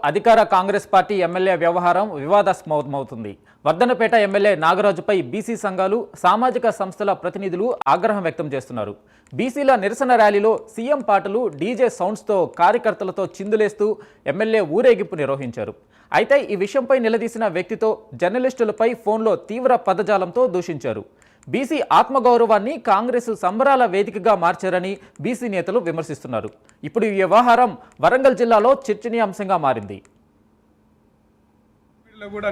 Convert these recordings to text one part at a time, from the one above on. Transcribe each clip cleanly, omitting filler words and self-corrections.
అధికార Congress party MLA వ్యవహారం వివాదాస్పదమవుతుంది. Wardhannapet MLA నాగరాజుపై BC సంఘాలు, సామాజిక సంస్థల ప్రతినిధులు ఆగ్రహం వ్యక్తం చేస్తున్నారు. బీసీల నిరసన ర్యాలీలో సీఎం పాటలు, డీజే సౌండ్స్తో కార్యకర్తలతో చిందులేస్తూ ఎమ్మెల్యే ఊరేగింపు నిర్వహించారు. అయితే ఈ విషయంపై నిలదీసిన వ్యక్తితో జర్నలిస్టులపై ఫోన్లో తీవ్ర పదజాలంతో దూషించారు. బీసీ ఆత్మగౌరవాన్ని కాంగ్రెస్ సంబరాల వేదికగా మార్చారని బీసీ నేతలు విమర్శిస్తున్నారు. ఇప్పుడు ఈ వ్యవహారం వరంగల్ జిల్లాలో చర్చనీయాంశంగా మారింది.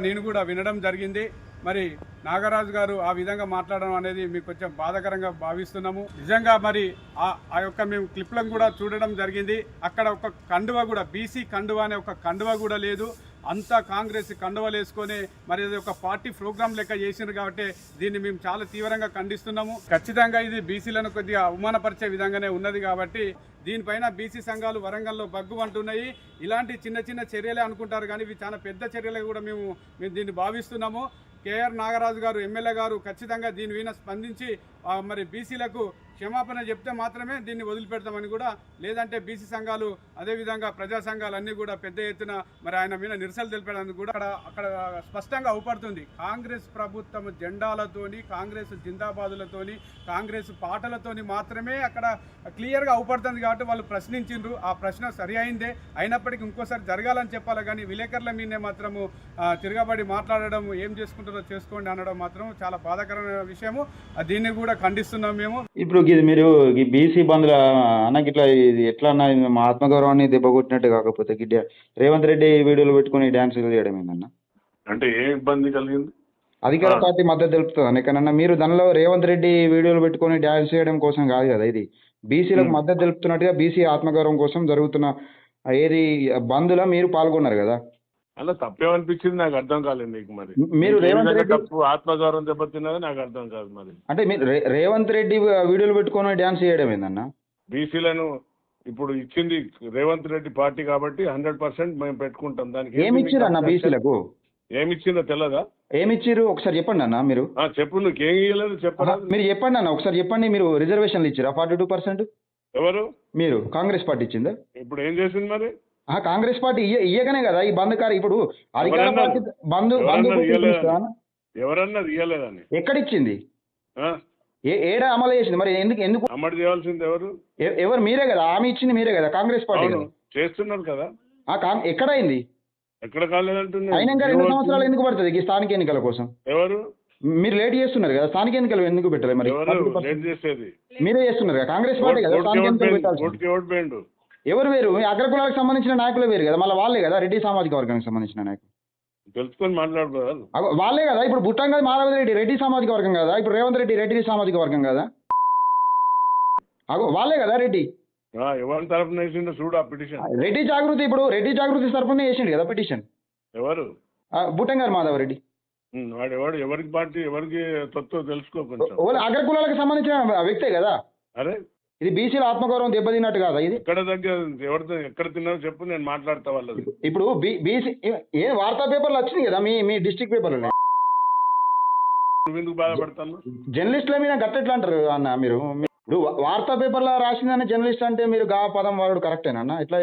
నేను కూడా వినడం జరిగింది. మరి నాగరాజు గారు ఆ విధంగా మాట్లాడడం అనేది మీకు కొంచెం బాధాకరంగా భావిస్తున్నాము. నిజంగా మరి ఆ యొక్క మేము క్లిప్లను కూడా చూడడం జరిగింది. అక్కడ ఒక కండువ కూడా, బీసీ కండువ అనే ఒక కండువ కూడా లేదు. అంతా కాంగ్రెస్ కండువలు వేసుకొని మరి ఇది ఒక పార్టీ ప్రోగ్రాం లెక్క చేసినారు. కాబట్టి దీన్ని మేము చాలా తీవ్రంగా ఖండిస్తున్నాము. ఖచ్చితంగా ఇది బీసీలను కొద్దిగా అవమానపరిచే విధంగానే ఉన్నది. కాబట్టి దీనిపైన బీసీ సంఘాలు వరంగల్లో బగ్గుమంటున్నాయి. ఇలాంటి చిన్న చిన్న చర్యలే అనుకుంటారు, కానీ ఇవి చాలా పెద్ద చర్యలు కూడా మేము దీన్ని భావిస్తున్నాము. కేఆర్ నాగరాజు గారు ఎమ్మెల్యే గారు ఖచ్చితంగా దీని మీద స్పందించి మరి బీసీలకు క్షమాపణ చెప్తే మాత్రమే దీన్ని వదిలిపెడతామని కూడా, లేదంటే బీసీ సంఘాలు అదేవిధంగా ప్రజా సంఘాలు అన్నీ కూడా పెద్ద ఎత్తున మరి ఆయన మీద నిరసనలు తెలిపేందుకు కూడా అక్కడ స్పష్టంగా అవుపడుతుంది. కాంగ్రెస్ ప్రభుత్వం జెండాలతోని, కాంగ్రెస్ జిందాబాదులతోని, కాంగ్రెస్ పాటలతోని మాత్రమే అక్కడ క్లియర్గా అవుపడుతుంది. కాబట్టి వాళ్ళు ప్రశ్నించిండ్రు. ఆ ప్రశ్న సరి అయిందే, అయినప్పటికీ ఇంకోసారి జరగాలని చెప్పాలి. కానీ విలేకరుల మీదే మాత్రము తిరగబడి మాట్లాడడం, ఏం చేసుకుంటారో చేసుకోండి అనడం మాత్రం చాలా బాధాకరమైన విషయము. దీన్ని కూడా ఖండిస్తున్నాం మేము. ఇప్పుడు ఇది మీరు ఈ బీసీ బంధుల అన్నకి ఇట్లా ఇది ఎట్లా అన్న మా ఆత్మగౌరవాన్ని దెబ్బకొట్టినట్టు కాకపోతే రేవంత్ రెడ్డి వీడియోలు పెట్టుకుని డ్యాన్సులు చేయడం ఏందన్నా? అంటే ఏ ఇబ్బంది కలిగింది? అధికార పార్టీ మద్దతు తెలుపుతుంది ఎక్కడన్నా మీరు దానిలో రేవంత్ రెడ్డి వీడియోలు పెట్టుకుని డ్యాన్స్ చేయడం కోసం కాదు కదా, ఇది బీసీలకు మద్దతు తెలుపుతున్నట్టుగా బీసీ ఆత్మగౌరవం కోసం జరుగుతున్న ఏది బంధులో మీరు పాల్గొన్నారు కదా. అలా తప్పేమనిపించింది నాకు అర్థం కాలేదు. నీకు మరి మీరు రేవంత్ రెడ్డి తప్పు ఆత్మగౌరవం దెబ్బతిన్నది నాకు అర్థం కాదు. మరి అంటే మీరు రేవంత్ రెడ్డి వీడియోలు పెట్టుకుని డ్యాన్స్ చేయడం ఏందన్నా? బీసీలను ఇప్పుడు ఇచ్చింది రేవంత్ రెడ్డి పార్టీ కాబట్టి 100% మేము పెట్టుకుంటాం. దానికి ఏమి ఇచ్చారు అన్న బీసీలకు? ఏమి ఇచ్చిందో తెలియదా? ఏమి ఇచ్చిర్రు ఒకసారి చెప్పండి అన్న. మీరు చెప్పు, నువ్వు ఏం ఇవ్వలేదు చెప్పరా? మీరు చెప్పండి అన్న, ఒకసారి చెప్పండి. మీరు రిజర్వేషన్లు ఇచ్చిరా 42%? ఎవరు? మీరు కాంగ్రెస్ పార్టీ ఇచ్చిందా? ఇప్పుడు ఏం చేసింది మరి? కాంగ్రెస్ పార్టీ ఇయ్యగానే కదా ఈ బంద్ కారు. ఇప్పుడు అధికార పార్టీ ఎవరన్నది ఇయ్యలేదని ఎక్కడిచ్చింది? ఏడా అమలు చేసింది? మరి ఎందుకు అమలు చేయాల్సింది ఎవరు? ఎవరు? మీరే కదా. ఆమె ఇచ్చింది మీరే కదా, కాంగ్రెస్ పార్టీ చేస్తున్నారు కదా. ఎక్కడైంది? ఎక్కడ కాలేదంటున్నా. అయినాక 2 సంవత్సరాలు ఎందుకు పడుతుంది ఈ స్థానిక ఎన్నికల కోసం? ఎవరు? మీరు లేట్ చేస్తున్నారు కదా, స్థానిక ఎన్నికలు ఎందుకు పెట్టలేదు? మరి లేట్ చేసేది మీరే చేస్తున్నారు కదా, కాంగ్రెస్ పార్టీ కదా. స్థానిక ఎన్నికలు పెట్టాల్సి ఎవరు వేరు? అగ్రకులాలకు సంబంధించిన నాయకులు వేరు కదా, మళ్ళీ వాళ్ళే కదా రెడ్డి సామాజిక వర్గానికి సంబంధించిన నాయకులు. తెలుసుకొని మాట్లాడుకోవాలి. వాళ్ళే కదా. ఇప్పుడు బుట్టంగా మాధవ రెడ్డి రెడ్డి సామాజిక వర్గం కదా, ఇప్పుడు రేవంత్ రెడ్డి రెడ్డి సామాజిక వర్గం కదా. వాళ్ళే కదా రెడ్డి. ఎవరి తరఫున వేసిండో చూడు ఆ పిటిషన్. రెడ్డి జాగృతి, ఇప్పుడు రెడ్డి జాగృతి తరఫున వేసిండు కదా పిటిషన్. ఎవరు? బుట్టంగారు మాధవ రెడ్డి. వాడు ఎవరికి పార్టీ, ఎవరికి తత్వ తెలుసుకో కొంచెం. అగ్రకులాలకు సంబంధించిన వ్యక్తే కదా. అరే ఇది బీసీల ఆత్మగౌరవం దెబ్బతిన్నట్టు కదా ఇది. ఎక్కడ దగ్గర ఎవరితో ఎక్కడ తిన్నారో చెప్పు, నేను మాట్లాడతా వాళ్ళది. ఇప్పుడు బీసీ వార్తా పేపర్లు వచ్చినాయి కదా, మీ డిస్ట్రిక్ట్ పేపర్లు. నువ్వు ఎందుకు బాధపడతాను? జర్నలిస్టుల మీద గట్టెట్లా అంటారు అన్న మీరు? వార్తా పేపర్లో రాసిందని జర్నలిస్ట్ అంటే మీరు గా పదం వాడు కరెక్టేనా? ఎట్లా